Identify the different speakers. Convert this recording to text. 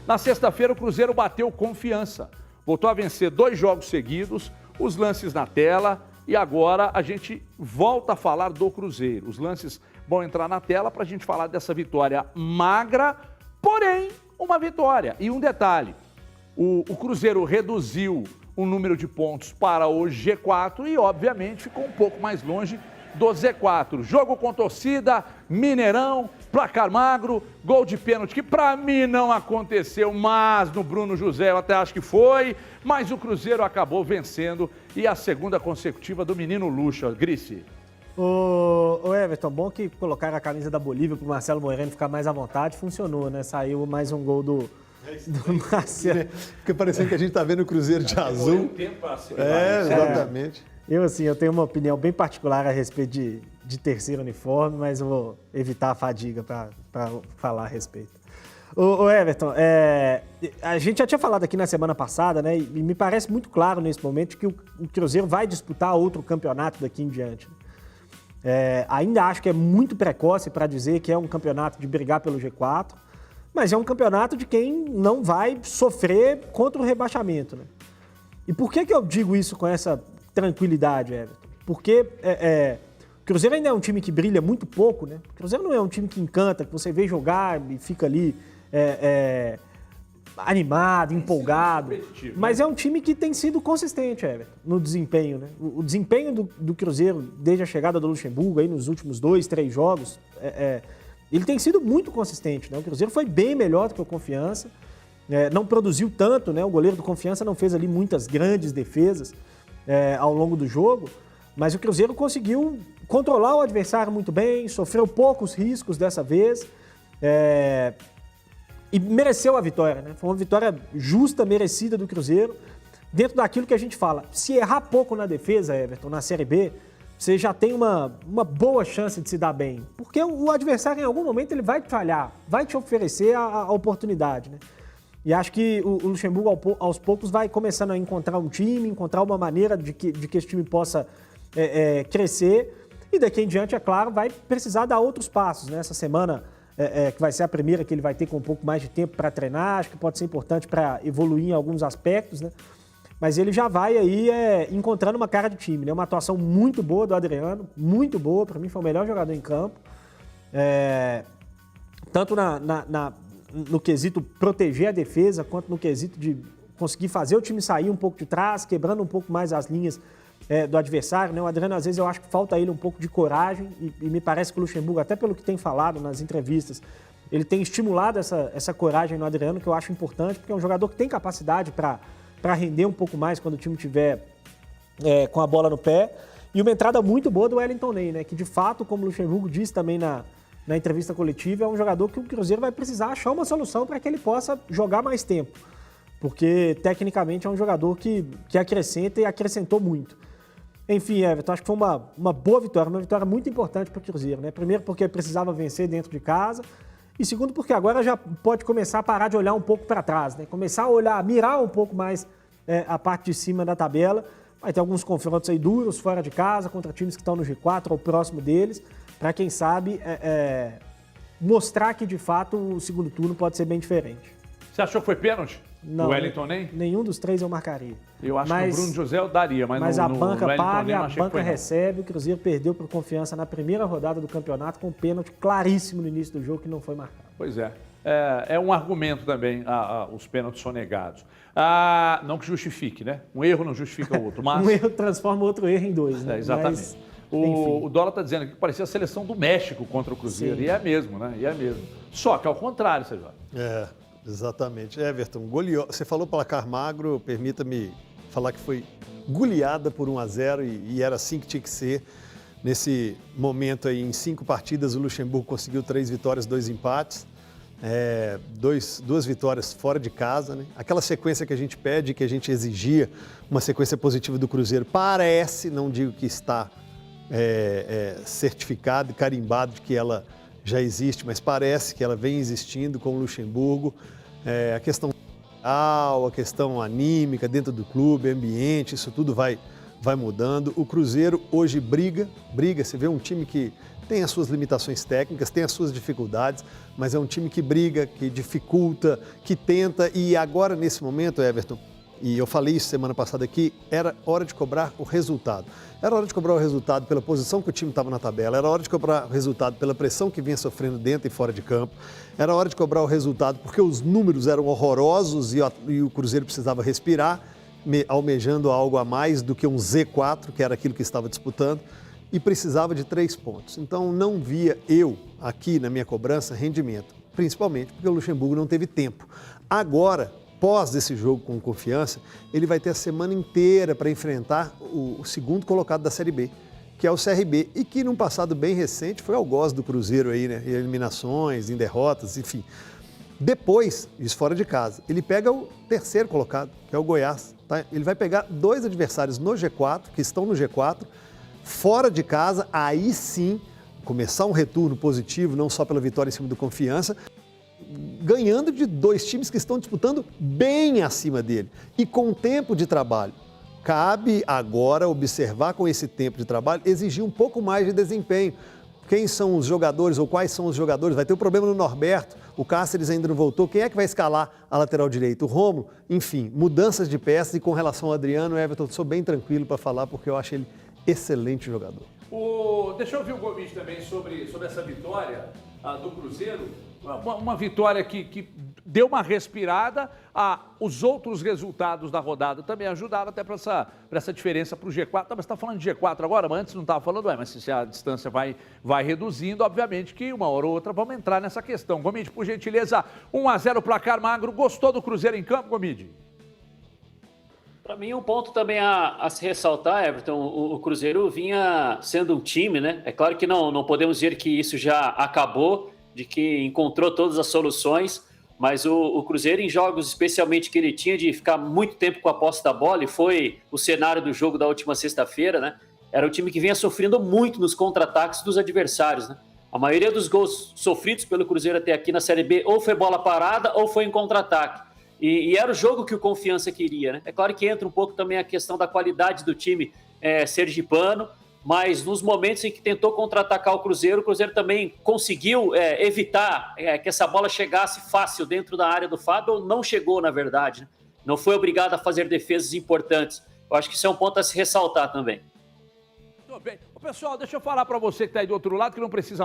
Speaker 1: Na sexta-feira, o Cruzeiro bateu Confiança. Voltou a vencer 2 jogos seguidos, os lances na tela, e agora a gente volta a falar do Cruzeiro. Os lances vão entrar na tela para a gente falar dessa vitória magra, porém uma vitória. E um detalhe, o Cruzeiro reduziu o número de pontos para o G4 e, obviamente, ficou um pouco mais longe do Z4. Jogo com torcida, Mineirão, placar magro, gol de pênalti, que para mim não aconteceu, mas no Bruno José eu até acho que foi, mas o Cruzeiro acabou vencendo e a segunda consecutiva do menino Lucha. Grice.
Speaker 2: Ô Everton, bom que colocaram a camisa da Bolívia para o Marcelo Moreno ficar mais à vontade, funcionou, né? Saiu mais um gol do Marcelo.
Speaker 3: Fica parecendo que a gente está vendo o Cruzeiro de azul. Exatamente.
Speaker 2: Eu tenho uma opinião bem particular a respeito de terceiro uniforme, mas eu vou evitar a fadiga para falar a respeito. Ô Everton, a gente já tinha falado aqui na semana passada, né? E me parece muito claro nesse momento que o Cruzeiro vai disputar outro campeonato daqui em diante. Ainda acho que é muito precoce para dizer que é um campeonato de brigar pelo G4, mas é um campeonato de quem não vai sofrer contra o rebaixamento, né? E por que eu digo isso com essa tranquilidade, Everton? Porque o Cruzeiro ainda é um time que brilha muito pouco, né? O Cruzeiro não é um time que encanta, que você vê jogar e fica ali animado, empolgado. Mas é um time que tem sido consistente, Everton, no desempenho, né? O desempenho do Cruzeiro desde a chegada do Luxemburgo, aí nos últimos 2, 3 jogos, ele tem sido muito consistente, né? O Cruzeiro foi bem melhor do que o Confiança, não produziu tanto, né? O goleiro do Confiança não fez ali muitas grandes defesas ao longo do jogo, mas o Cruzeiro conseguiu controlar o adversário muito bem, sofreu poucos riscos dessa vez e mereceu a vitória, né? Foi uma vitória justa, merecida do Cruzeiro, dentro daquilo que a gente fala. Se errar pouco na defesa, Everton, na Série B, você já tem uma boa chance de se dar bem, porque o adversário em algum momento ele vai te falhar, vai te oferecer a oportunidade, né? E acho que o Luxemburgo, aos poucos, vai começando a encontrar um time, encontrar uma maneira de que esse time possa crescer. E daqui em diante, é claro, vai precisar dar outros passos, né? Essa semana, que vai ser a primeira que ele vai ter com um pouco mais de tempo para treinar, acho que pode ser importante para evoluir em alguns aspectos, né? Mas ele já vai aí encontrando uma cara de time, né? Uma atuação muito boa do Adriano, muito boa, para mim foi o melhor jogador em campo. Tanto no quesito proteger a defesa, quanto no quesito de conseguir fazer o time sair um pouco de trás, quebrando um pouco mais as linhas do adversário, né? O Adriano, às vezes, eu acho que falta a ele um pouco de coragem e me parece que o Luxemburgo, até pelo que tem falado nas entrevistas, ele tem estimulado essa coragem no Adriano, que eu acho importante, porque é um jogador que tem capacidade para render um pouco mais quando o time estiver com a bola no pé. E uma entrada muito boa do Wellington Ney, né? Que, de fato, como o Luxemburgo disse também na entrevista coletiva, é um jogador que o Cruzeiro vai precisar achar uma solução para que ele possa jogar mais tempo. Porque, tecnicamente, é um jogador que acrescenta e acrescentou muito. Enfim, Everton, acho que foi uma boa vitória, uma vitória muito importante para o Cruzeiro, né? Primeiro porque precisava vencer dentro de casa e segundo porque agora já pode começar a parar de olhar um pouco para trás, né? Começar a olhar, mirar um pouco mais a parte de cima da tabela. Vai ter alguns confrontos aí duros, fora de casa, contra times que estão no G4 ou próximo deles, para quem sabe mostrar que de fato o segundo turno pode ser bem diferente.
Speaker 1: Você achou que foi pênalti?
Speaker 2: Não,
Speaker 1: o Wellington Ney?
Speaker 2: Nenhum dos três eu marcaria.
Speaker 1: Eu acho que o Bruno José eu daria, mas
Speaker 2: a banca paga, a banca
Speaker 1: recebe.
Speaker 2: recebe. O Cruzeiro perdeu por Confiança na primeira rodada do campeonato com um pênalti claríssimo no início do jogo que não foi marcado.
Speaker 1: Pois é. É um argumento também, os pênaltis sonegados. Não que justifique, né? Um erro não justifica o outro, mas...
Speaker 2: Um erro transforma outro erro em dois, né?
Speaker 1: Exatamente.
Speaker 2: Mas,
Speaker 1: o Dólar está dizendo que parecia a seleção do México contra o Cruzeiro. Sim. E é mesmo, né? E é mesmo. Só que ao contrário, Sérgio.
Speaker 3: Exatamente. Everton, você falou placar magro, permita-me falar que foi goleada por 1-0 e era assim que tinha que ser. Nesse momento aí, em 5 partidas, o Luxemburgo conseguiu 3 vitórias, 2 empates, 2 vitórias fora de casa, né? Aquela sequência que a gente pede, que a gente exigia, uma sequência positiva do Cruzeiro, parece, não digo que está certificado e carimbado de que ela já existe, mas parece que ela vem existindo com o Luxemburgo. A questão a questão anímica dentro do clube, ambiente, isso tudo vai mudando. O Cruzeiro hoje briga, você vê um time que tem as suas limitações técnicas, tem as suas dificuldades, mas é um time que briga, que dificulta, que tenta. E agora, nesse momento, Everton, e eu falei isso semana passada aqui, era hora de cobrar o resultado. Era hora de cobrar o resultado pela posição que o time estava na tabela, era hora de cobrar o resultado pela pressão que vinha sofrendo dentro e fora de campo, era hora de cobrar o resultado porque os números eram horrorosos e o Cruzeiro precisava respirar, almejando algo a mais do que um Z4, que era aquilo que estava disputando, e precisava de 3 pontos. Então não via eu, aqui na minha cobrança, rendimento, principalmente porque o Luxemburgo não teve tempo. Agora, pós esse jogo com Confiança, ele vai ter a semana inteira para enfrentar o segundo colocado da Série B, que é o CRB, e que num passado bem recente foi algoz do Cruzeiro aí, né? Em eliminações, em derrotas, enfim. Depois, isso fora de casa, ele pega o terceiro colocado, que é o Goiás. Tá? Ele vai pegar 2 adversários no G4, que estão no G4, fora de casa, aí sim, começar um retorno positivo, não só pela vitória em cima do Confiança, ganhando de 2 times que estão disputando bem acima dele e com tempo de trabalho. Cabe agora observar com esse tempo de trabalho, exigir um pouco mais de desempenho. Quem são os jogadores ou quais são os jogadores? Vai ter um problema no Norberto, o Cáceres ainda não voltou. Quem é que vai escalar a lateral direita? O Rômulo? Enfim, mudanças de peças. E com relação ao Adriano, Everton, sou bem tranquilo para falar porque eu acho ele excelente jogador.
Speaker 1: Deixa eu ouvir o Gomes também sobre essa vitória do Cruzeiro. Uma vitória que deu uma respirada. Os outros resultados da rodada também ajudaram até para essa diferença para o G4. Mas você está falando de G4 agora, mas antes não estava falando, mas se a distância vai reduzindo, obviamente que uma hora ou outra vamos entrar nessa questão. Gomide, por gentileza, 1-0 placar magro. Gostou do Cruzeiro em campo, Gomide?
Speaker 4: Para mim, um ponto também a se ressaltar, Everton, o Cruzeiro vinha sendo um time, né? É claro que não podemos dizer que isso já acabou, de que encontrou todas as soluções, mas o Cruzeiro, em jogos especialmente que ele tinha de ficar muito tempo com a posse da bola, e foi o cenário do jogo da última sexta-feira, né? Era um time que vinha sofrendo muito nos contra-ataques dos adversários, né? A maioria dos gols sofridos pelo Cruzeiro até aqui na Série B ou foi bola parada ou foi em contra-ataque. E era o jogo que o Confiança queria, né? É claro que entra um pouco também a questão da qualidade do time sergipano, mas nos momentos em que tentou contra-atacar o Cruzeiro também conseguiu evitar que essa bola chegasse fácil dentro da área do Fábio, ou não chegou, na verdade, né? Não foi obrigado a fazer defesas importantes. Eu acho que isso é um ponto a se ressaltar também.
Speaker 1: Muito bem. Pessoal, deixa eu falar para você que está aí do outro lado, que não precisa mais